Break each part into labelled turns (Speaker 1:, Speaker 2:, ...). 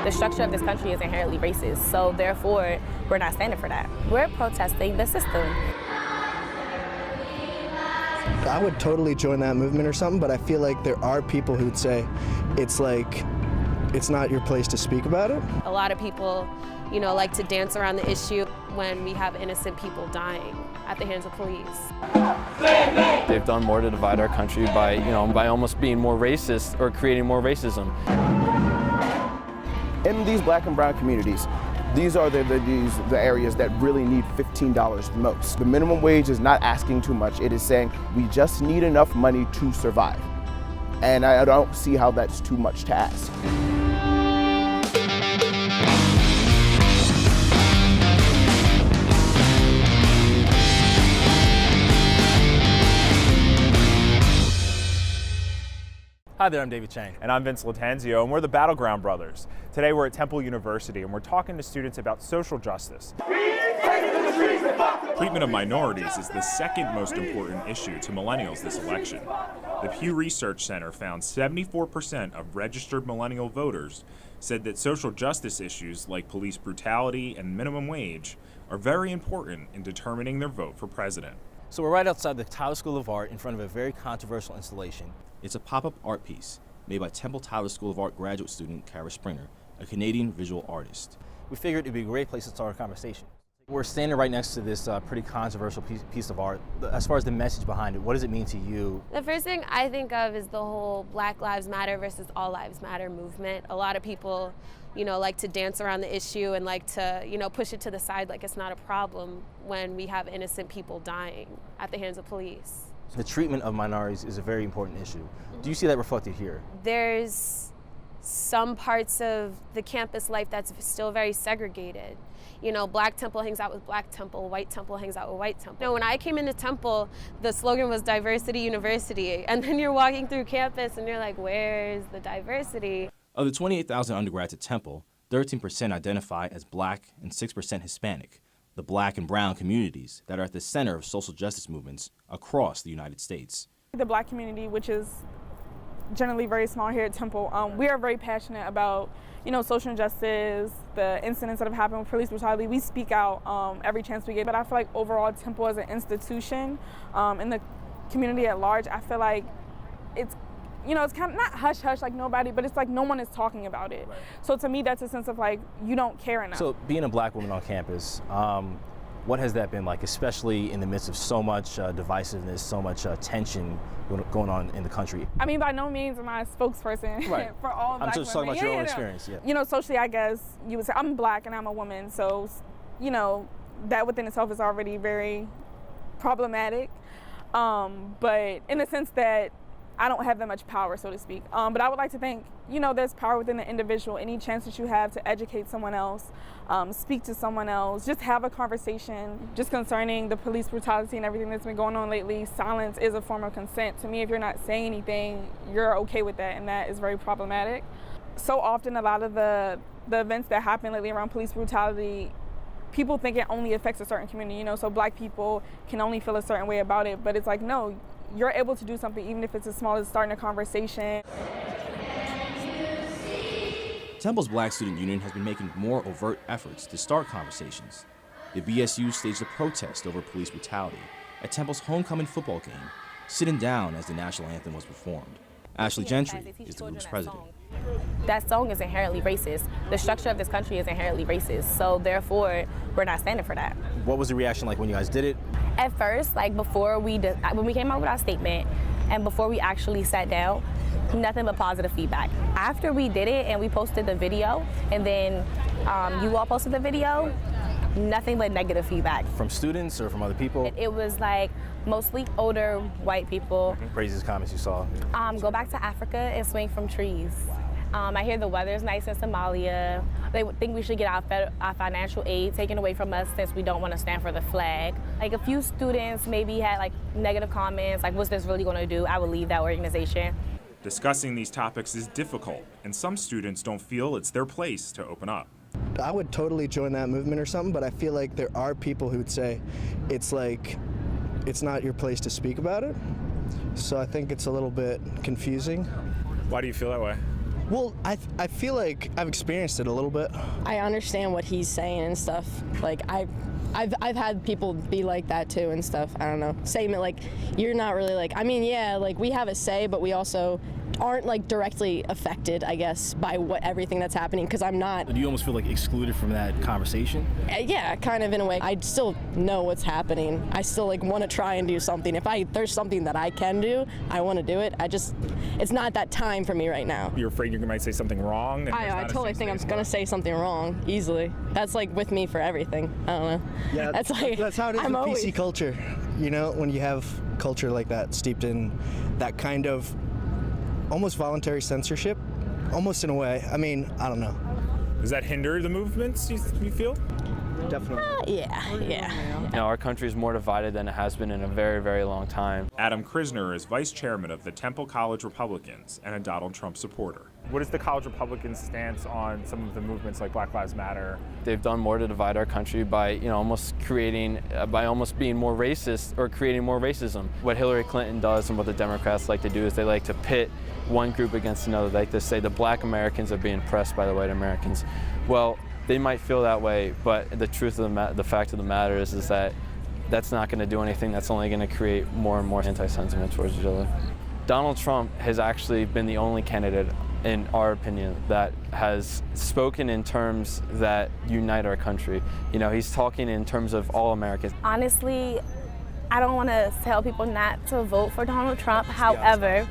Speaker 1: The structure of this country is inherently racist, so therefore, we're not standing for that. We're protesting the system.
Speaker 2: I would totally join that movement or something, but I feel like there are people who'd say it's not your place to speak about it.
Speaker 3: A lot of people, like to dance around the issue when we have innocent people dying at the hands of police.
Speaker 4: They've done more to divide our country by almost being more racist or creating more racism.
Speaker 5: In these black and brown communities, these are the areas that really need $15 the most. The minimum wage is not asking too much. It is saying we just need enough money to survive. And I don't see how that's too much to ask.
Speaker 6: Hi there, I'm David Chang. And I'm Vince Lattanzio, and we're the Battleground brothers. Today we're at Temple University, and we're talking to students about social justice.
Speaker 7: Treatment of minorities is the second most important issue to millennials this election. The Pew Research Center found 74% of registered millennial voters said that social justice issues like police brutality and minimum wage are very important in determining their vote for president.
Speaker 6: So we're right outside the Tyler School of Art in front of a very controversial installation.
Speaker 8: It's a pop-up art piece made by Temple Tyler School of Art graduate student Kara Springer, a Canadian visual artist.
Speaker 6: We figured it'd be a great place to start a conversation. We're standing right next to this pretty controversial piece of art. As far as the message behind it, what does it mean to you?
Speaker 3: The first thing I think of is the whole Black Lives Matter versus All Lives Matter movement. A lot of people, like to dance around the issue and like to, push it to the side like it's not a problem when we have innocent people dying at the hands of police.
Speaker 6: The treatment of minorities is a very important issue. Do you see that reflected here?
Speaker 3: There's some parts of the campus life that's still very segregated. Black Temple hangs out with Black Temple, White Temple hangs out with White Temple. When I came into Temple, the slogan was Diversity University. And then you're walking through campus and you're like, where's the diversity?
Speaker 8: Of the 28,000 undergrads at Temple, 13% identify as Black and 6% Hispanic, the Black and brown communities that are at the center of social justice movements across the United States.
Speaker 9: The Black community, which is generally very small here at Temple, we are very passionate about social injustice, the incidents that have happened with police brutality. We speak out every chance we get, but I feel like overall Temple as an institution, in the community at large, I feel like it's it's kind of not hush-hush like nobody, but it's like no one is talking about it. Right. So to me, that's a sense of like, you don't care enough.
Speaker 6: So being a Black woman on campus, what has that been like, especially in the midst of so much divisiveness, so much tension going on in the country?
Speaker 9: I mean, by no means am I a spokesperson
Speaker 6: right.
Speaker 9: for all Black women.
Speaker 6: I'm just talking about your own experience. Yeah.
Speaker 9: Socially, I guess you would say I'm Black and I'm a woman, so that within itself is already very problematic. But in the sense that I don't have that much power, so to speak. But I would like to think, there's power within the individual. Any chance that you have to educate someone else, speak to someone else, just have a conversation just concerning the police brutality and everything that's been going on lately. Silence is a form of consent. To me, if you're not saying anything, you're okay with that, and that is very problematic. So often, a lot of the events that happen lately around police brutality, people think it only affects a certain community, so Black people can only feel a certain way about it, but it's like, no, you're able to do something even if it's as small as starting a conversation.
Speaker 8: Temple's Black Student Union has been making more overt efforts to start conversations. The BSU staged a protest over police brutality at Temple's homecoming football game, sitting down as the national anthem was performed. Ashley Gentry is the group's president.
Speaker 1: That song is inherently racist. The structure of this country is inherently racist, so therefore, we're not standing for that.
Speaker 6: What was the reaction like when you guys did it?
Speaker 1: At first, before when we came out with our statement and before we actually sat down, nothing but positive feedback. After we did it and we posted the video, and then you all posted the video, nothing but negative feedback.
Speaker 6: From students or from other people?
Speaker 1: It was like mostly older white people.
Speaker 6: Craziest comments you saw?
Speaker 1: Go back to Africa and swing from trees. I hear the weather's nice in Somalia. They would think we should get our financial aid taken away from us since we don't want to stand for the flag. Like a few students maybe had like negative comments, like what's this really going to do? I would leave that organization.
Speaker 7: Discussing these topics is difficult, and some students don't feel it's their place to open up.
Speaker 2: I would totally join that movement or something, but I feel like there are people who'd say it's not your place to speak about it. So I think it's a little bit confusing.
Speaker 7: Why do you feel that way?
Speaker 2: Well, I feel like I've experienced it a little bit.
Speaker 10: I understand what he's saying and stuff. Like I've had people be like that too and stuff. I don't know. Saying it like you're not really like. I mean, yeah, like we have a say, but we also aren't like directly affected, I guess, by everything that's happening because I'm not.
Speaker 6: Do you almost feel like excluded from that conversation?
Speaker 10: Yeah, kind of in a way. I still know what's happening. I still like want to try and do something. If there's something that I can do, I want to do it. It's not that time for me right now.
Speaker 11: You're afraid you might say something wrong?
Speaker 10: I totally think I'm going to say something wrong easily. That's like with me for everything. I don't know.
Speaker 2: Yeah, that's how it is with PC culture. You know, when you have culture like that steeped in that kind of almost voluntary censorship, almost in a way. I mean, I don't know.
Speaker 11: Does that hinder the movements, you feel?
Speaker 2: Definitely.
Speaker 10: Yeah.
Speaker 4: You know, our country is more divided than it has been in a very, very long time.
Speaker 7: Adam Krisner is vice chairman of the Temple College Republicans and a Donald Trump supporter.
Speaker 11: What is the college Republicans' stance on some of the movements like Black Lives Matter?
Speaker 4: They've done more to divide our country by, almost being more racist or creating more racism. What Hillary Clinton does and what the Democrats like to do is they like to pit one group against another. They like to say the black Americans are being oppressed by the white Americans. Well, they might feel that way, but the truth of the fact of the matter is that that's not going to do anything. That's only going to create more and more anti-sentiment towards each other. Donald Trump has actually been the only candidate, in our opinion, that has spoken in terms that unite our country. He's talking in terms of all Americans.
Speaker 1: Honestly, I don't want to tell people not to vote for Donald Trump. However,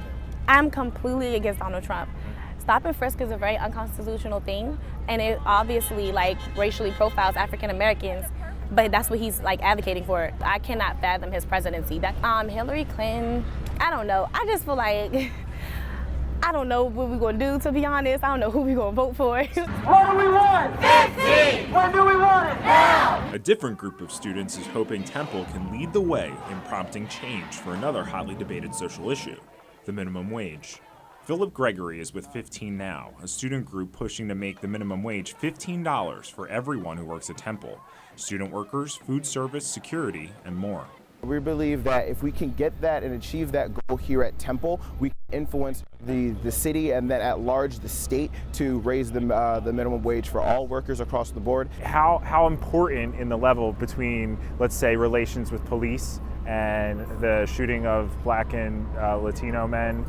Speaker 1: I'm completely against Donald Trump. Stop and frisk is a very unconstitutional thing, and it obviously racially profiles African Americans, but that's what he's advocating for. I cannot fathom his presidency. Hillary Clinton, I don't know. I just feel like I don't know what we're gonna do, to be honest. I don't know who we're gonna vote for.
Speaker 12: What do we want? 15! When do we want it? Now!
Speaker 7: A different group of students is hoping Temple can lead the way in prompting change for another hotly debated social issue, the minimum wage. Philip Gregory is with 15 Now, a student group pushing to make the minimum wage $15 for everyone who works at Temple, student workers, food service, security, and more.
Speaker 5: We believe that if we can get that and achieve that goal here at Temple, we can influence the city and then at large the state to raise the minimum wage for all workers across the board.
Speaker 11: How important in the level between, let's say, relations with police and the shooting of Black and Latino men,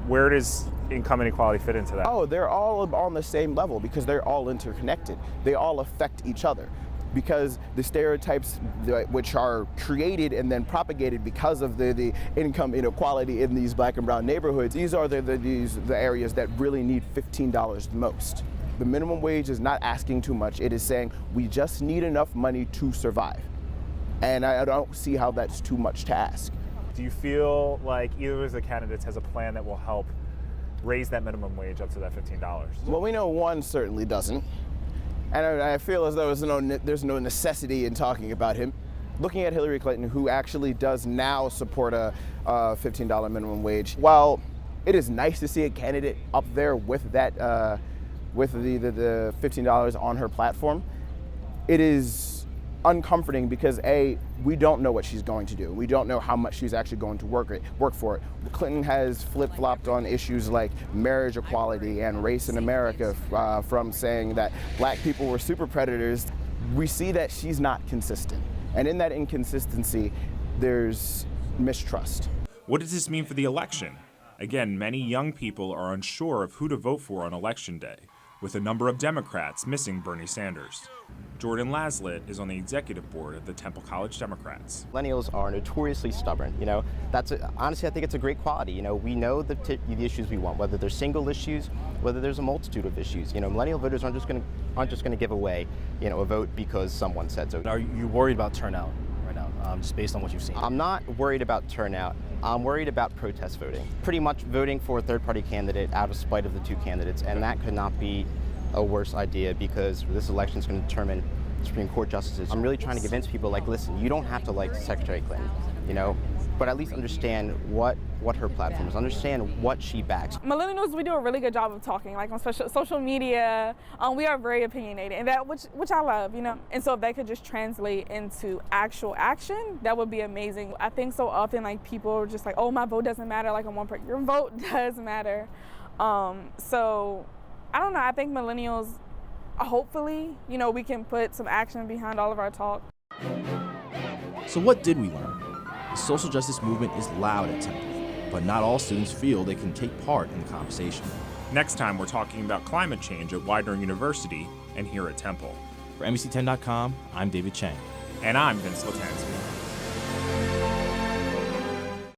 Speaker 11: where does income inequality fit into that?
Speaker 5: Oh, they're all on the same level because they're all interconnected. They all affect each other. Because the stereotypes which are created and then propagated because of the income inequality in these Black and brown neighborhoods, these are the areas that really need $15 the most. The minimum wage is not asking too much. It is saying we just need enough money to survive. And I don't see how that's too much to ask.
Speaker 11: Do you feel like either of the candidates has a plan that will help raise that minimum wage up to that $15?
Speaker 5: Well, we know one certainly doesn't. And I feel as though there's no necessity in talking about him. Looking at Hillary Clinton, who actually does now support a $15 minimum wage, while it is nice to see a candidate up there with that, with the $15 on her platform, it is uncomforting because we don't know what she's going to do. We don't know how much she's actually going to work for it. Clinton has flip-flopped on issues like marriage equality and race in America, from saying that Black people were super predators. We see that she's not consistent. And in that inconsistency, there's mistrust.
Speaker 7: What does this mean for the election? Again, many young people are unsure of who to vote for on Election Day, with a number of Democrats missing Bernie Sanders. Jordan Laslett is on the executive board of the Temple College Democrats.
Speaker 13: Millennials are notoriously stubborn. Honestly, I think it's a great quality. We know the issues we want, whether they're single issues, whether there's a multitude of issues. Millennial voters aren't just going to give away, a vote because someone said so.
Speaker 6: Are you worried about turnout right now, just based on what you've seen?
Speaker 13: I'm not worried about turnout. I'm worried about protest voting. Pretty much voting for a third-party candidate out of spite of the two candidates, and that could not be a worse idea because this election is going to determine Supreme Court justices. I'm really trying to convince people, listen, you don't have to like Secretary Clinton, but at least understand what her platform is, understand what she backs.
Speaker 9: Millennials, we do a really good job of talking, on social media. We are very opinionated, and that which I love, And so if that could just translate into actual action, that would be amazing. I think so often, people are just oh, my vote doesn't matter. I'm one person. Your vote does matter. So I don't know. I think millennials, hopefully, we can put some action behind all of our talk.
Speaker 8: So what did we learn? The social justice movement is loud at Temple, but not all students feel they can take part in the conversation.
Speaker 7: Next time, we're talking about climate change at Widener University and here at Temple.
Speaker 8: For NBC10.com, I'm David Chang.
Speaker 7: And I'm Vince Lattanzio.